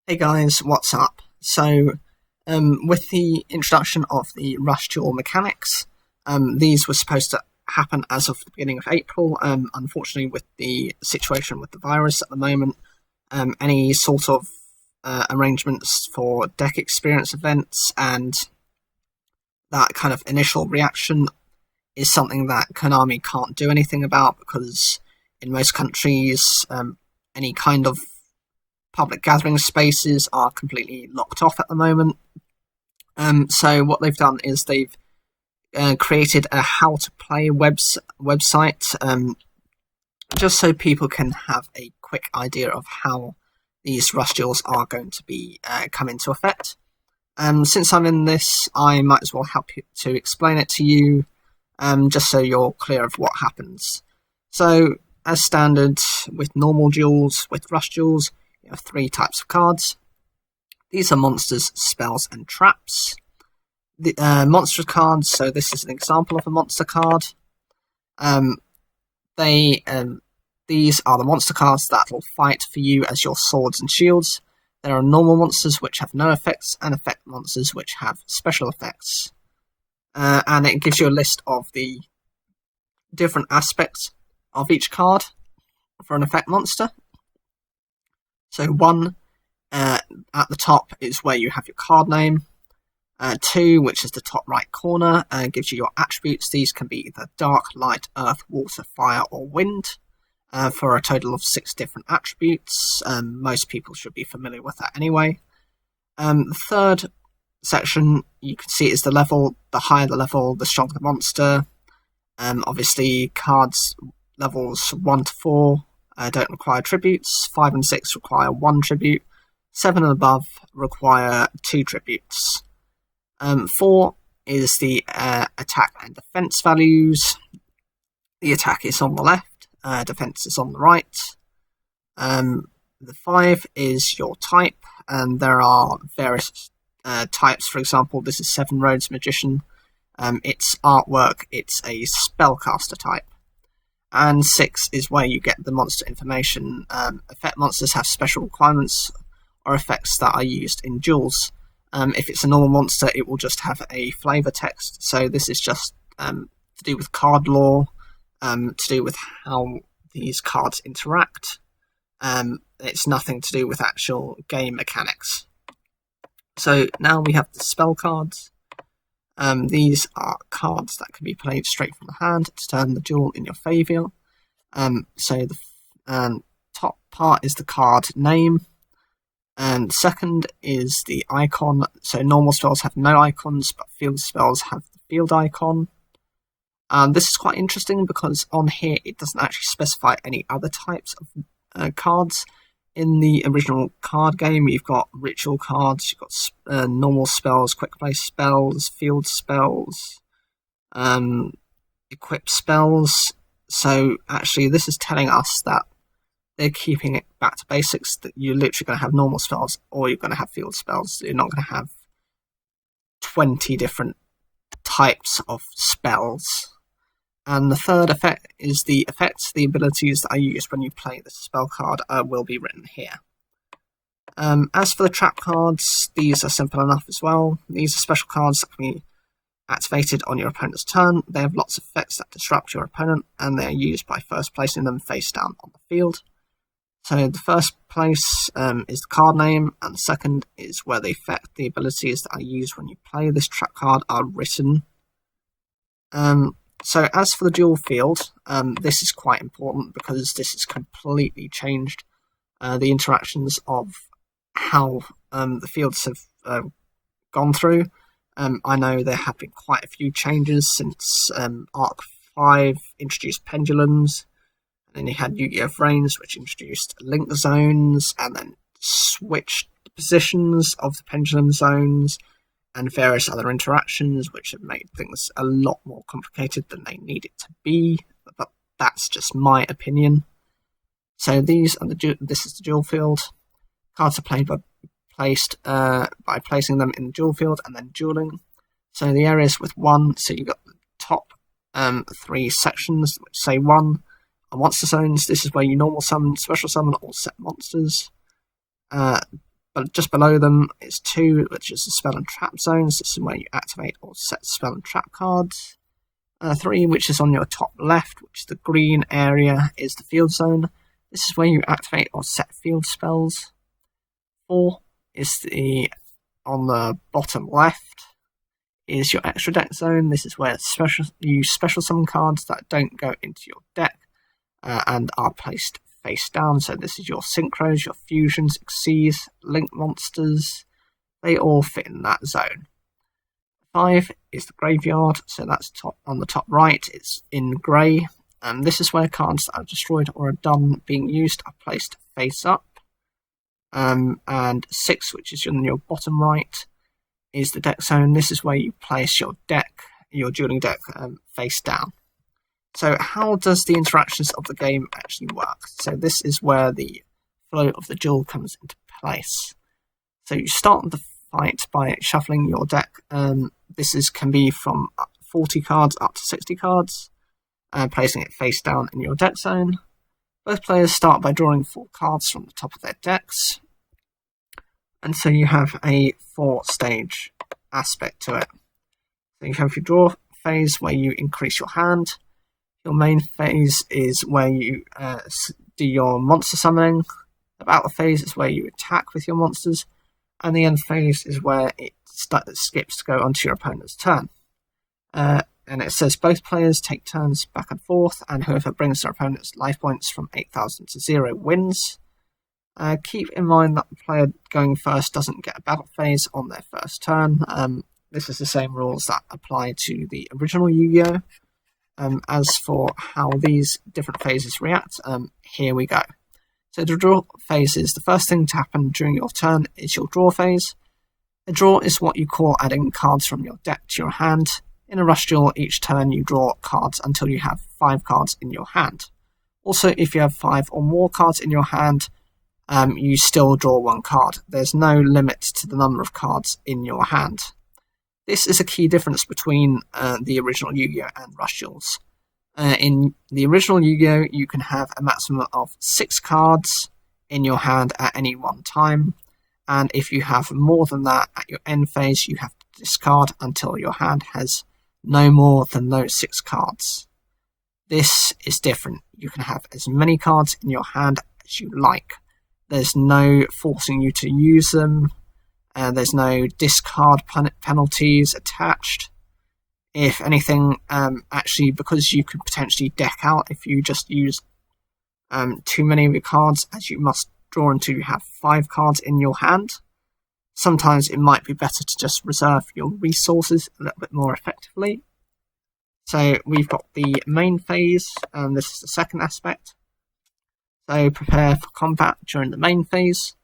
Hey guys, what's up? With the introduction of the rush duel mechanics, these were supposed to happen as of the beginning of April. Unfortunately, with the situation with the virus at the moment, any sort of arrangements for deck experience events and that kind of initial reaction is something that Konami can't do anything about, because in most countries, any kind of public gathering spaces are completely locked off at the moment. So what they've done is they've created a how-to-play website, just so people can have a quick idea of how these rush duels are going to be come into effect. Since I'm in this, I might as well help you to explain it to you, just so you're clear of what happens. So, as standard with normal duels, with rush duels, you have three types of cards. These are monsters, spells, and traps. The monster cards, so this is an example of a monster card. These are the monster cards that will fight for you as your swords and shields. There are normal monsters which have no effects, and effect monsters which have special effects. And it gives you a list of the different aspects of each card for an effect monster. So 1, at the top, is where you have your card name. 2, which is the top right corner, gives you your attributes. These can be either dark, light, earth, water, fire, or wind, for a total of 6 different attributes. Most people should be familiar with that anyway. The third section, you can see, is the level. The higher the level, the stronger the monster. Obviously, cards levels 1 to 4 don't require tributes. 5 and 6 require 1 tribute. 7 and above require 2 tributes. 4 is the attack and defense values. The attack is on the left, defense is on the right. The 5 is your type, and there are various types. For example, this is Seven Roads Magician. Its artwork, it's a spellcaster type. And 6 is where you get the monster information. Effect monsters have special requirements or effects that are used in duels. If it's a normal monster, it will just have a flavor text. So this is just to do with card lore, to do with how these cards interact. It's nothing to do with actual game mechanics. So now we have the spell cards. These are cards that can be played straight from the hand to turn the duel in your favour. So the top part is the card name, and second is the icon. So normal spells have no icons, but field spells have the field icon. This is quite interesting because on here it doesn't actually specify any other types of cards. In the original card game, you've got ritual cards, you've got normal spells, quick play spells, field spells, equip spells. So actually this is telling us that they're keeping it back to basics, that you're literally going to have normal spells or you're going to have field spells. You're not going to have 20 different types of spells. And the third effect is the effects. The abilities that are used when you play the spell card will be written here. As for the trap cards, these are simple enough as well. These are special cards that can be activated on your opponent's turn. They have lots of effects that disrupt your opponent, and they are used by first placing them face down on the field. So the first place is the card name, and the second is where the effect, the abilities that are used when you play this trap card are written. So as for the duel field, this is quite important because this has completely changed the interactions of how the fields have gone through. I know there have been quite a few changes since Arc 5 introduced pendulums, and then you had Yu-Gi-Oh! Frames, which introduced link zones, and then switched the positions of the pendulum zones, and various other interactions, which have made things a lot more complicated than they need it to be, but that's just my opinion. So these are this is the duel field. Cards are played by placing them in the duel field and then dueling. So the areas with 1, so you've got the top 3 sections which say 1 are monster zones. This is where you normal summon, special summon, or set monsters. but just below them is 2, which is the spell and trap zones. This is where you activate or set spell and trap cards. 3, which is on your top left, which is the green area, is the field zone. This is where you activate or set field spells. 4 is on the bottom left, is your extra deck zone. This is where you special summon cards that don't go into your deck and are placed face down. So this is your synchros, your fusions, exceeds, link monsters. They all fit in that zone. 5 is the graveyard, so that's on the top right. It's in grey, and this is where cards that are destroyed or are done being used are placed face up. And 6, which is on your bottom right, is the deck zone. This is where you place your deck, your dueling deck, face down. So how does the interactions of the game actually work? So this is where the flow of the duel comes into place. So you start the fight by shuffling your deck. This can be from 40 cards up to 60 cards, placing it face down in your deck zone. Both players start by drawing 4 cards from the top of their decks, and so you have a 4-stage aspect to it. So you have your draw phase where you increase your hand. Your main phase is where you do your monster summoning. The battle phase is where you attack with your monsters, and the end phase is where it skips to go onto your opponent's turn. And it says both players take turns back and forth, and whoever brings their opponent's life points from 8,000 to 0 wins. Keep in mind that the player going first doesn't get a battle phase on their first turn. This is the same rules that apply to the original Yu-Gi-Oh! As for how these different phases react, here we go. So the draw phase is the first thing to happen during your turn is your draw phase. A draw is what you call adding cards from your deck to your hand. In a rush duel, each turn you draw cards until you have 5 cards in your hand. Also, if you have 5 or more cards in your hand, you still draw 1 card. There's no limit to the number of cards in your hand. This is a key difference between the original Yu-Gi-Oh! And rush duels. In the original Yu-Gi-Oh! You can have a maximum of 6 cards in your hand at any one time, and if you have more than that at your end phase, you have to discard until your hand has no more than those 6 cards. This is different. You can have as many cards in your hand as you like. There's no forcing you to use them. There's no discard penalties attached. If anything, actually, because you could potentially deck out if you just use too many of your cards, as you must draw until you have 5 cards in your hand. Sometimes it might be better to just reserve your resources a little bit more effectively. So we've got the main phase, and this is the second aspect. So prepare for combat during the main phase.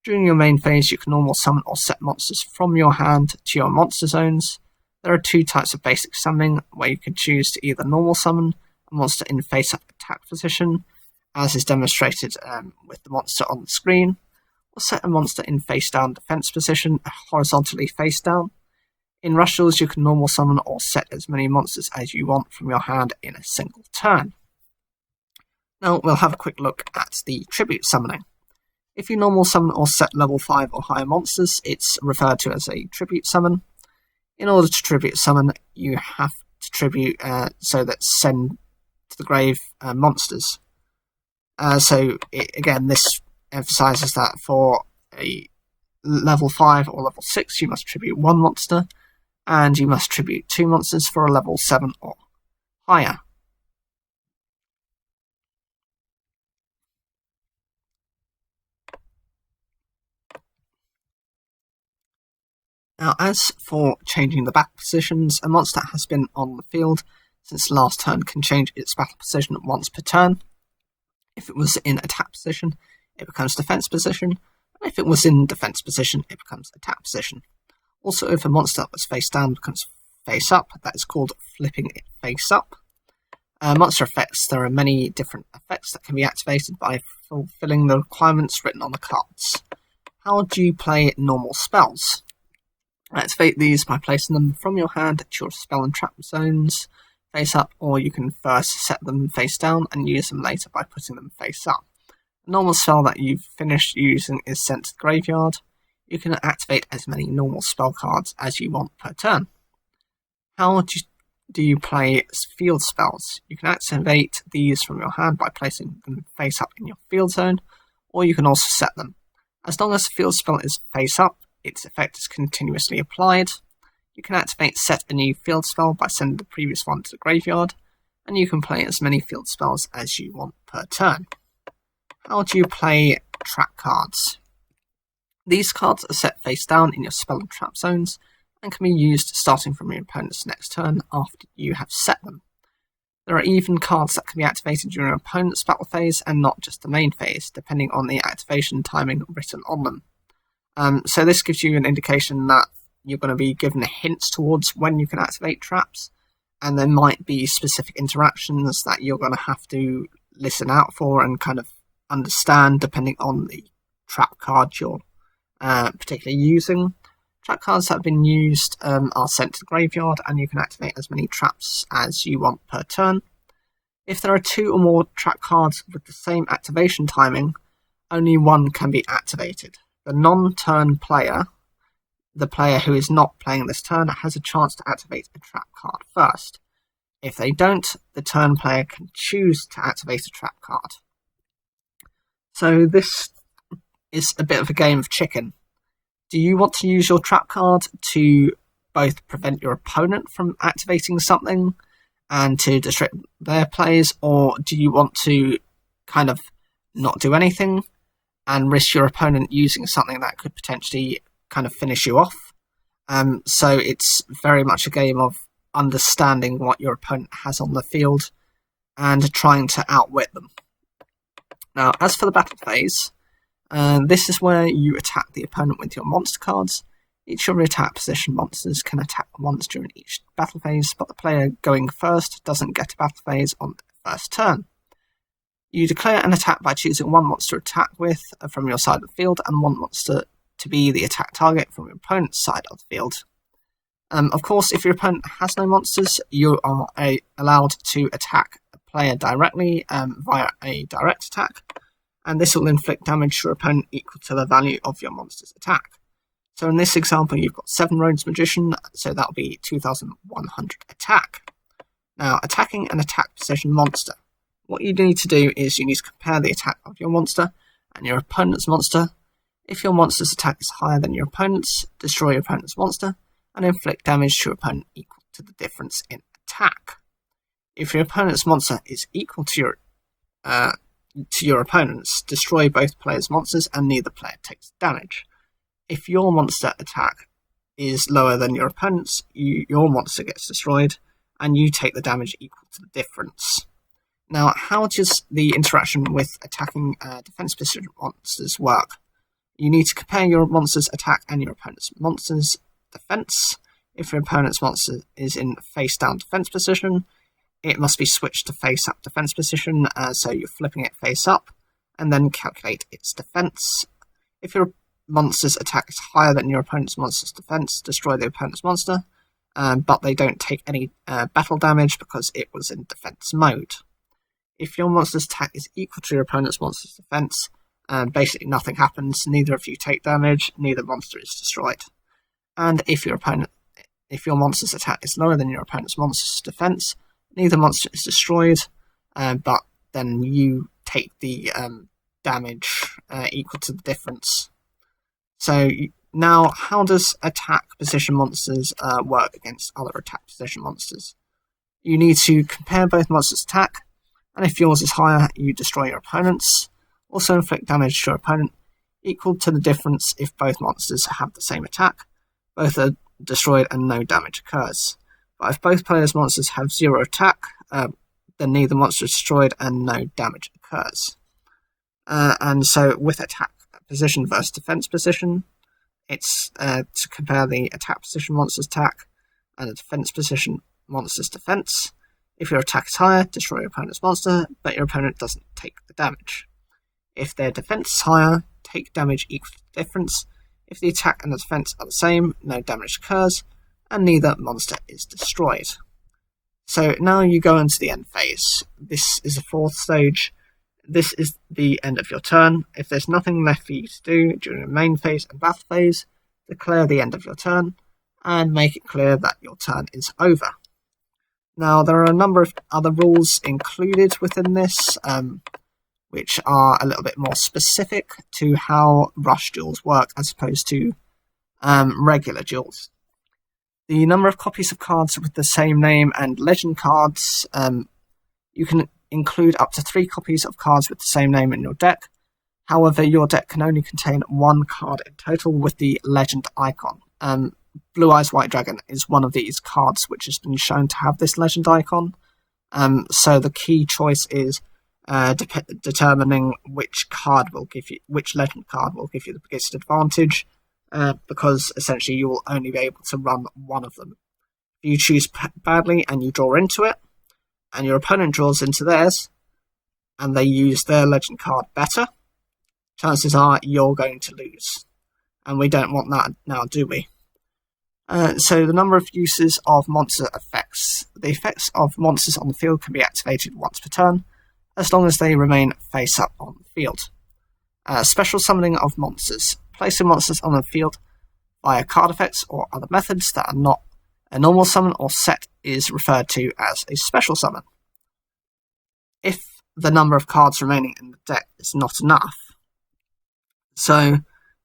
During your main phase, you can normal summon or set monsters from your hand to your monster zones. There are 2 types of basic summoning, where you can choose to either normal summon a monster in face-up attack position, as is demonstrated with the monster on the screen, or set a monster in face-down defense position, horizontally face-down. In rush duels, you can normal summon or set as many monsters as you want from your hand in a single turn. Now we'll have a quick look at the tribute summoning. If you normal summon or set level 5 or higher monsters, it's referred to as a tribute summon. In order to tribute summon, you have to tribute so that send to the grave monsters. Again, this emphasizes that for a level 5 or level 6, you must tribute 1 monster, and you must tribute 2 monsters for a level 7 or higher. Now, as for changing the battle positions, a monster that has been on the field since last turn can change its battle position once per turn. If it was in attack position, it becomes defense position, and if it was in defense position, it becomes attack position. Also, if a monster that was face down becomes face up, that is called flipping it face up. Monster effects, there are many different effects that can be activated by fulfilling the requirements written on the cards. How do you play normal spells? Activate these by placing them from your hand to your spell and trap zones face up, or you can first set them face down and use them later by putting them face up. A normal spell that you've finished using is sent to the graveyard. You can activate as many normal spell cards as you want per turn. How do you play field spells? You can activate these from your hand by placing them face up in your field zone, or you can also set them. As long as the field spell is face up, its effect is continuously applied. You can activate set a new field spell by sending the previous one to the graveyard, and you can play as many field spells as you want per turn. How do you play trap cards? These cards are set face down in your spell and trap zones, and can be used starting from your opponent's next turn after you have set them. There are even cards that can be activated during your opponent's battle phase and not just the main phase, depending on the activation timing written on them. So this gives you an indication that you're going to be given hints towards when you can activate traps, and there might be specific interactions that you're going to have to listen out for and kind of understand depending on the trap card you're particularly using. Trap cards that have been used are sent to the graveyard, and you can activate as many traps as you want per turn. If there are 2 or more trap cards with the same activation timing, only one can be activated. The non-turn player, the player who is not playing this turn, has a chance to activate a trap card first. If they don't, the turn player can choose to activate a trap card. So this is a bit of a game of chicken. Do you want to use your trap card to both prevent your opponent from activating something and to disrupt their plays, or do you want to kind of not do anything and risk your opponent using something that could potentially kind of finish you off? So it's very much a game of understanding what your opponent has on the field and trying to outwit them. Now, as for the battle phase, this is where you attack the opponent with your monster cards. Each of your attack position monsters can attack once during each battle phase, but the player going first doesn't get a battle phase on the first turn. You declare an attack by choosing one monster to attack with from your side of the field and one monster to be the attack target from your opponent's side of the field. Of course, if your opponent has no monsters, you are allowed to attack a player directly via a direct attack, and this will inflict damage to your opponent equal to the value of your monster's attack. So in this example, you've got 7 Rhodes Magician, so that'll be 2,100 attack. Now, attacking an attack position monster. What you need to do is you need to compare the attack of your monster and your opponent's monster. If your monster's attack is higher than your opponent's, destroy your opponent's monster and inflict damage to your opponent equal to the difference in attack. If your opponent's monster is equal to your opponent's, destroy both players' monsters and neither player takes damage. If your monster attack is lower than your opponent's, your monster gets destroyed and you take the damage equal to the difference. Now, how does the interaction with attacking defense position monsters work? You need to compare your monster's attack and your opponent's monster's defense. If your opponent's monster is in face down defense position, it must be switched to face up defense position, so you're flipping it face up, and then calculate its defense. If your monster's attack is higher than your opponent's monster's defense, destroy the opponent's monster, but they don't take any battle damage because it was in defense mode. If your monster's attack is equal to your opponent's monster's defense, basically nothing happens, neither of you take damage, neither monster is destroyed. And if your monster's attack is lower than your opponent's monster's defense, neither monster is destroyed, but then you take the damage equal to the difference. So now, how does attack position monsters work against other attack position monsters? You need to compare both monsters' attack, and if yours is higher, you destroy your opponent's. Also inflict damage to your opponent equal to the difference if both monsters have the same attack. Both are destroyed and no damage occurs. But if both players' monsters have 0 attack, then neither monster is destroyed and no damage occurs. And so with attack position versus defense position, it's to compare the attack position monster's attack and the defense position monster's defense. If your attack is higher, destroy your opponent's monster, but your opponent doesn't take the damage. If their defense is higher, take damage equal to the difference. If the attack and the defense are the same, no damage occurs, and neither monster is destroyed. So now you go into the end phase. This is the 4th stage. this is the end of your turn. If there's nothing left for you to do during the main phase and battle phase, declare the end of your turn and make it clear that your turn is over. Now, there are a number of other rules included within this, which are a little bit more specific to how rush duels work as opposed to regular duels. The number of copies of cards with the same name and legend cards, you can include up to 3 copies of cards with the same name in your deck. However, your deck can only contain 1 card in total with the legend icon. Blue Eyes White Dragon is one of these cards which has been shown to have this legend icon. So the key choice is determining which legend card will give you the biggest advantage, because essentially you will only be able to run one of them. If you choose badly and you draw into it, and your opponent draws into theirs, and they use their legend card better, chances are you're going to lose. And we don't want that now, do we? So the number of uses of monster effects. The effects of monsters on the field can be activated once per turn, as long as they remain face up on the field. Special summoning of monsters. Placing monsters on the field via card effects or other methods that are not a normal summon or set is referred to as a special summon. If the number of cards remaining in the deck is not enough, so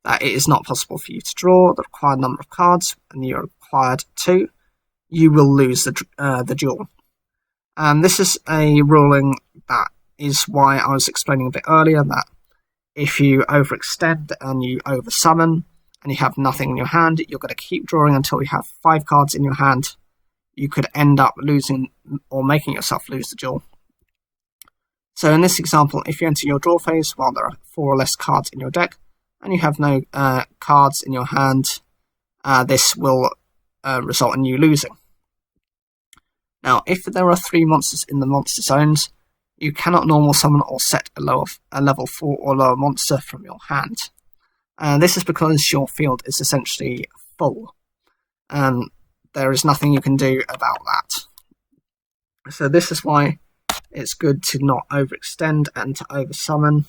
that it is not possible for you to draw the required number of cards, and you're required 2, you will lose the duel. This is a ruling that is why I was explaining a bit earlier that if you overextend and you oversummon and you have nothing in your hand, you're going to keep drawing until you have 5 cards in your hand. You could end up losing or making yourself lose the duel. So in this example, if you enter your draw phase while there are 4 or less cards in your deck, and you have no cards in your hand, this will result in you losing. Now, if there are 3 monsters in the monster zones, you cannot normal summon or set a level 4 or lower monster from your hand. This is because your field is essentially full, and there is nothing you can do about that. So this is why it's good to not overextend and to oversummon.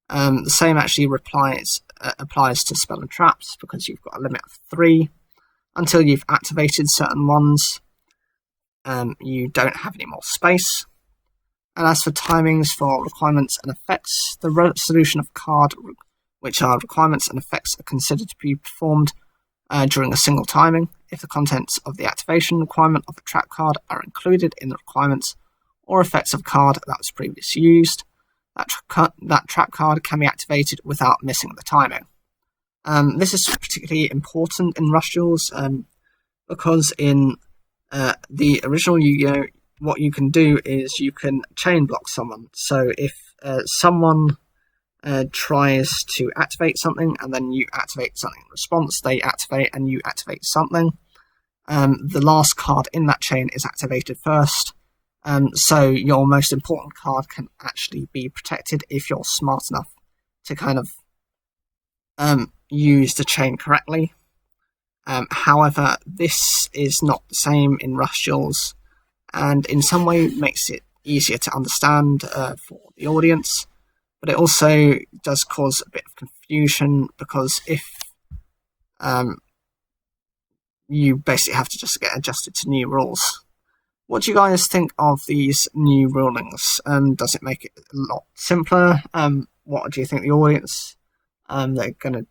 The same actually applies to spell and traps, because you've got a limit of 3. Until you've activated certain ones, you don't have any more space. And as for timings for requirements and effects, the resolution of card which are requirements and effects are considered to be performed during a single timing. If the contents of the activation requirement of a trap card are included in the requirements or effects of a card that was previously used, that trap card can be activated without missing the timing. This is particularly important in rush duels, because in the original Yu-Gi-Oh, what you can do is you can chain block someone. So if someone tries to activate something and then you activate something in response, they activate and you activate something, the last card in that chain is activated first. So your most important card can actually be protected if you're smart enough to kind of use the chain correctly. However, this is not the same in rush duels, and in some way makes it easier to understand for the audience, but it also does cause a bit of confusion, because if you basically have to just get adjusted to new rules. What do you guys think of these new rulings? Does it make it a lot simpler? What do you think the audience they're going to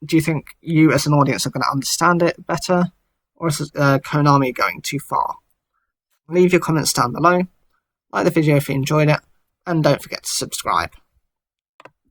do you think you as an audience are going to understand it better, or is Konami going too far? Leave your comments down below, like the video if you enjoyed it, and don't forget to subscribe.